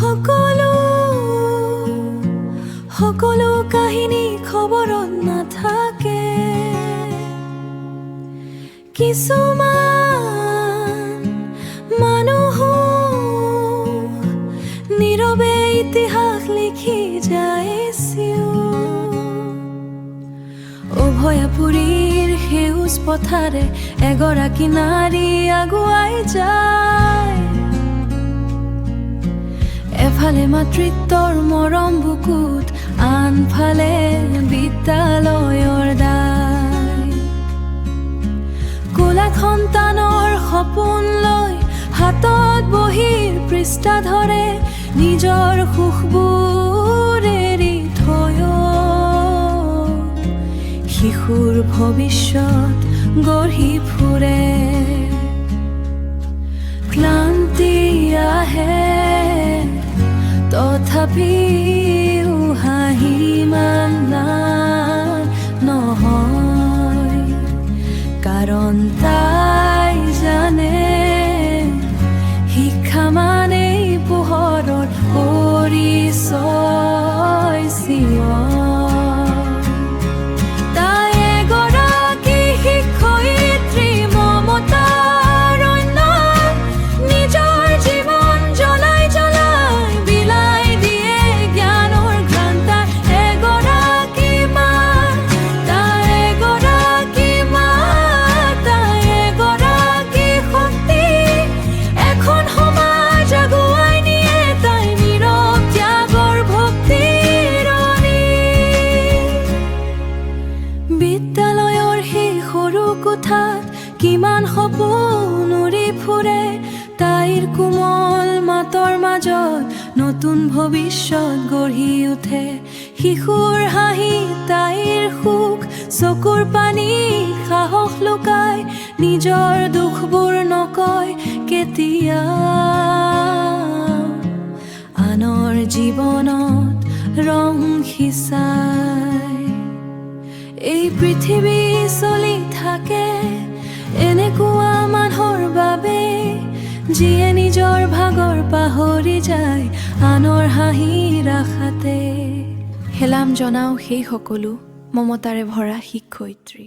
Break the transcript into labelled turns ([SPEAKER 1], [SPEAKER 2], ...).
[SPEAKER 1] সকলো কাহিনী খবৰত নাথাকে কিছুমান মানুহ নীৰৱে ইতিহাস লিখি যাইছিল অভয়াপুৰীৰ সেউজ পথাৰে এগৰাকী নাৰী আগুৱাই যায় এফালে মাতৃত্বৰ মৰম বুকুত আনফালে বিদ্যালয়ৰ দায় কোলাত সন্তানৰ সপোন লৈ হাতত বহীৰ পৃষ্ঠা ধৰে নিজৰ সুখবোৰ এৰি থৈ শিশুৰ ভৱিষ্যত গঢ়ি ফুৰে ক্লান্তি আহে তথাপিও হাঁহি মানা নহয় কাৰণ তাই জানে শিক্ষা মানেই পোহৰৰ পৰিচয় তাই এগৰাকী শিক্ষয়িত্ৰী মমতাৰ অন্য নিজৰ জীৱন জ্বলাই জ্বলাই বিলাই দিয়ে জ্ঞানৰ ঘণ্টা এগৰাকী মা তাই এগৰাকী মা তাই এগৰাকী শক্তি এখন সমাজ আগুৱাই নিয়ে তাই নীৰৱ ত্যাগৰ ভক্তিৰ বিদ্যালয়ৰ সেই সৰু কোঠাত কিমান সপোন উৰি ফুৰে তাইৰ কোমল মাতৰ মাজত নতুন ভৱিষ্যত গঢ়ি উঠে শিশুৰ হাঁহি তাইৰ সুখ চকুৰ পানী সাহস লুকাই নিজৰ দুখবোৰ নকয় কেতিয়া আনৰ জীৱনত ৰং সিঁচাই এই পৃথিৱী চলি থাকে এনেকুৱা মানুহৰ বাবে যিয়ে নিজৰ ভাগৰ পাহৰি যায় আনৰ হাঁহিৰ আশাতে হেলাম জনাও সেই সকলো মমতাৰে ভৰা শিক্ষয়িত্ৰী